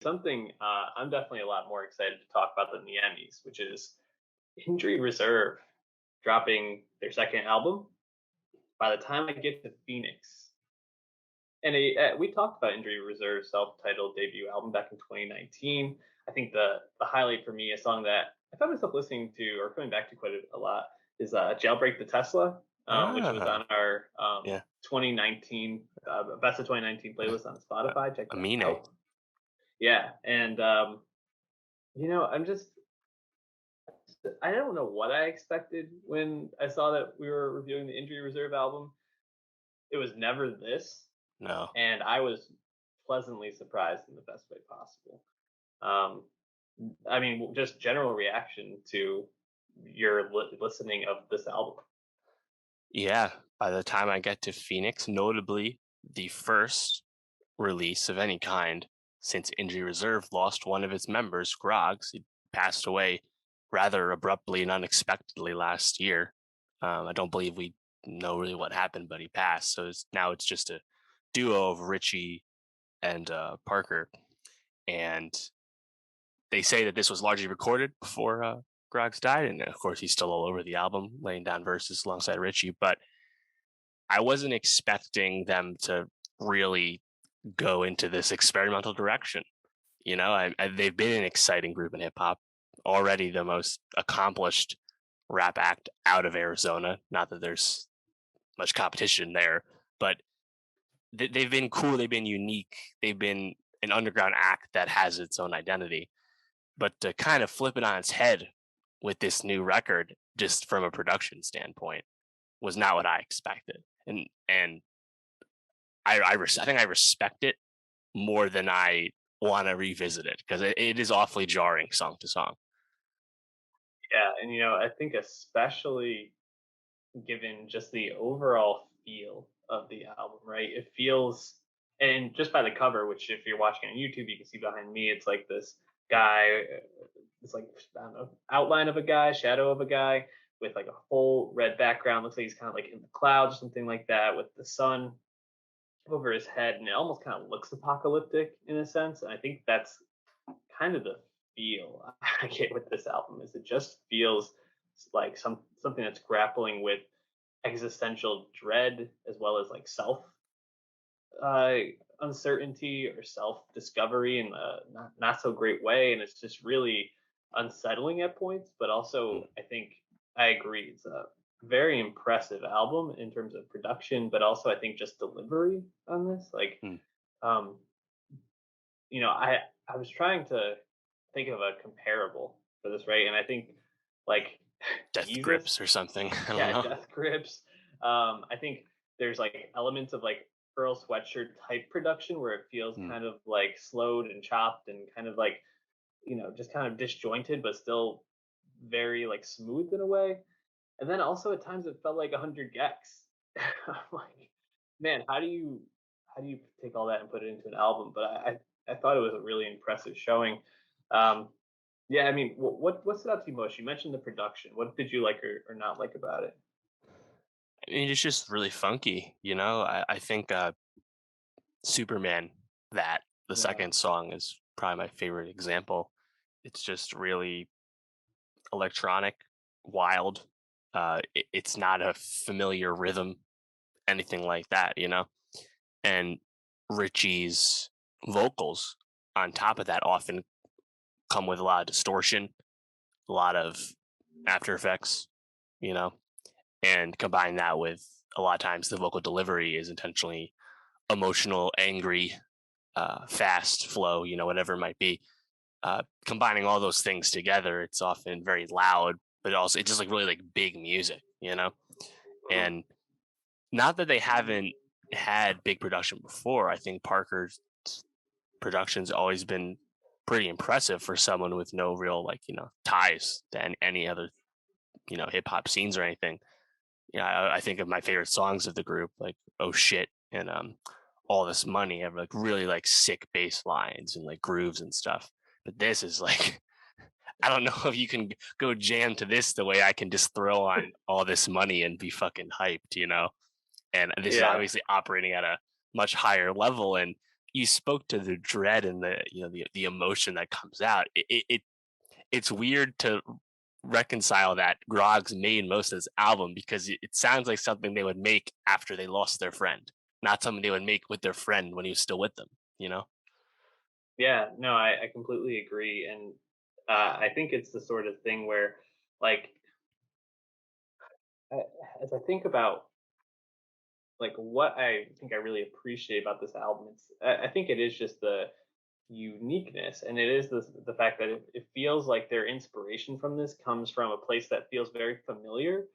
Something I'm definitely a lot more excited to talk about than the Emmys, which is Injury Reserve dropping their second album. By the time I get to Phoenix, and we talked about Injury Reserve's self-titled debut album back in 2019. I think the highlight for me, a song that I found myself listening to or coming back to quite a lot, is "Jailbreak the Tesla," which was Ah, on our yeah, 2019 best of 2019 playlist on uh, Spotify. Check that Amino. out. Yeah, and I'm just I don't know what I expected when I saw that we were reviewing the Injury Reserve album. It was never this, No. and I was pleasantly surprised in the best way possible. Um, I mean, just general reaction to your listening of this album. Yeah, by the time I get to Phoenix, notably the first release of any kind since Injury Reserve lost one of its members, Groggs. He passed away rather abruptly and unexpectedly last year. I don't believe we know really what happened, but he passed. So now it's just a duo of Richie and Parker. And they say that this was largely recorded before Groggs died. And of course, he's still all over the album, laying down verses alongside Richie. But I wasn't expecting them to really go into this experimental direction. They've been an exciting group in hip hop, already the most accomplished rap act out of Arizona. Not that there's much competition there, but they've been cool. They've been unique. They've been an underground act that has its own identity. But to kind of flip it on its head with this new record, just from a production standpoint, was not what I expected. And I think I respect it more than I want to revisit it because it is awfully jarring song to song. Yeah, and I think especially given just the overall feel of the album, right? It feels, and just by the cover, which if you're watching on YouTube, you can see behind me, it's like this guy, it's like I don't know, outline of a guy, shadow of a guy with like a full red background. Looks like he's kind of like in the clouds or something like that, with the sun over his head, and it almost kind of looks apocalyptic in a sense. And I think that's kind of the feel I get with this album. Is it just feels like something that's grappling with existential dread as well as like self uh, uncertainty or self discovery in a not so great way, and it's just really unsettling at points. But Mm, also, I think I agree, it's a very impressive album in terms of production, but also I think just delivery on this. Like, mm. um, I was trying to think of a comparable for this, right? And I think like Death grips Jesus, or something. I don't yeah, know. Death Grips. I think there's like elements of like Earl Sweatshirt type production where it feels Mm, kind of like slowed and chopped and kind of like just kind of disjointed, but still very like smooth in a way. And then also at times it felt like 100 gex. I'm like, man, how do you take all that and put it into an album? But I thought it was a really impressive showing. Um, yeah, I mean, what stood out to you most? You mentioned the production. What did you like or not like about it? I mean, it's just really funky. I think Superman, that the Yeah. second song, is probably my favorite example. It's just really electronic, wild. It's not a familiar rhythm, anything like that. And Richie's vocals on top of that often come with a lot of distortion, a lot of After Effects, you know, and combine that with a lot of times the vocal delivery is intentionally emotional, angry, fast flow, whatever it might be. Combining all those things together, it's often very loud, but also it's just like really like big music. Mhm. And not that they haven't had big production before. I think Parker's production's always been pretty impressive for someone with no real ties to any other hip hop scenes or anything. Yeah, I think of my favorite songs of the group, like "Oh Shit" and "All This Money," have like really like sick bass lines and like grooves and stuff. But this is like, I don't know if you can go jam to this the way I can just throw on "All This Money" and be fucking hyped. And this is Yeah. obviously operating at a much higher level, and you spoke to the dread and the the emotion that comes out. It's weird to reconcile that Grog's made most of this album because it sounds like something they would make after they lost their friend, not something they would make with their friend when he was still with them. You know? Yeah, no, I completely agree, and I think it's the sort of thing where, like, I, as I think about like what I think I really appreciate about this album, I think it is just the uniqueness, and it is the fact that it feels like their inspiration from this comes from a place that feels very familiar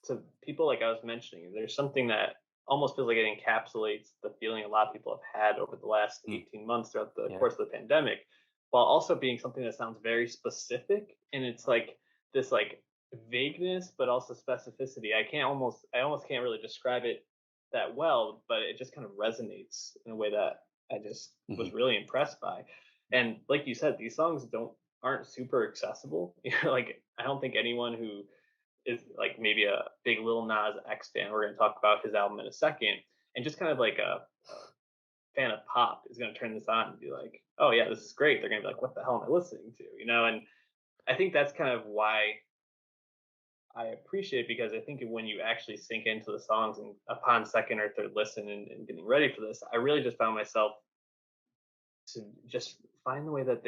to people. Like I was mentioning, there's something that almost feels like it encapsulates the feeling a lot of people have had over the last Mm, 18 months throughout the yeah. course of the pandemic, while also being something that sounds very specific. And it's like this like vagueness but also specificity. I almost can't really describe it that well, but it just kind of resonates in a way that I just Hmm. was really impressed by. And like you said, these songs aren't super accessible. Like I don't think anyone who is like maybe a big Lil Nas X fan, we're going to talk about his album in a second, and just kind of like a fan of pop is going to turn this on and be like, oh yeah, this is great. They're going to be like, what the hell am I listening to? And I think that's kind of why I appreciate it, because I think when you actually sink into the songs and upon second or third listen and getting ready for this, I really just found myself to just find the way that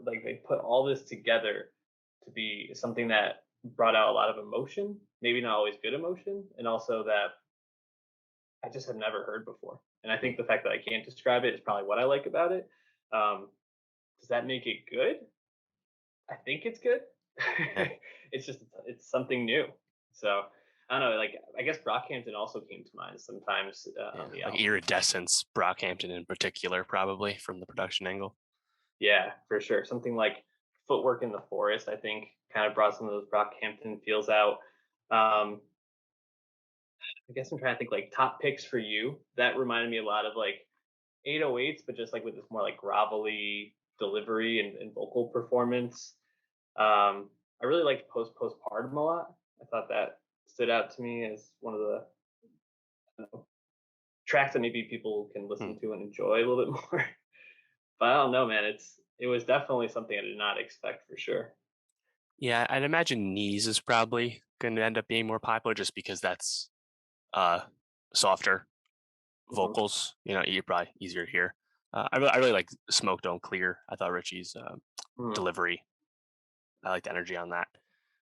like they put all this together to be something that brought out a lot of emotion, maybe not always good emotion, and also that I just have never heard before. And I think the fact that I can't describe it is probably what I like about it. Um, does that make it good? I think it's good. Yeah. It's just it's something new. So I don't know. Like I guess Brockhampton also came to mind sometimes Yeah. on the Like album. Iridescence, Brockhampton in particular, probably from the production angle. Yeah, for sure. Something like Footwork in the Forest, I think, kind of brought some of those Brockhampton feels out. Um, I guess I'm trying to think like top picks for you. That reminded me a lot of like 808s, but just like with this more like grovelly delivery and vocal performance. I really liked Postpartum a lot. I thought that stood out to me as one of the tracks that maybe people can Hmm. listen to and enjoy a little bit more. But I don't know, man. It was definitely something I did not expect for sure. Yeah, I'd imagine Knees is probably going to end up being more popular just because that's uh softer Mhm. vocals. You're probably easier to hear. I really like Smoke Don't Clear. I thought Richie's Mhm. delivery. I like the energy on that.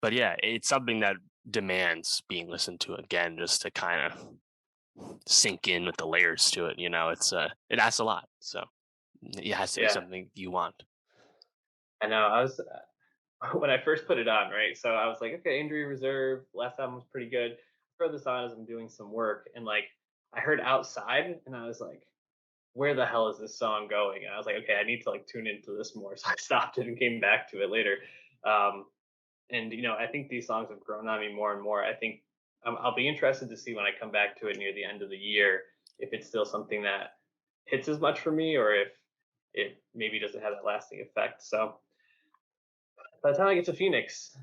But yeah, it's something that demands being listened to again just to kind of sink in with the layers to it. It asks a lot. So it has to be Yeah, something you want. I know. I was when I first put it on, right? So I was like, okay, Injury Reserve. Last album was pretty good. Throw this on as I'm doing some work, and like I heard Outside, and I was like, where the hell is this song going? And I was like, okay, I need to like tune into this more. So I stopped it and came back to it later. Um, and I think these songs have grown on me more and more. I think I'll be interested to see when I come back to it near the end of the year if it's still something that hits as much for me, or if it maybe doesn't have that lasting effect. So by the time I get to Phoenix,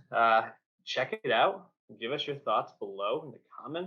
check it out. Give us your thoughts below in the comments.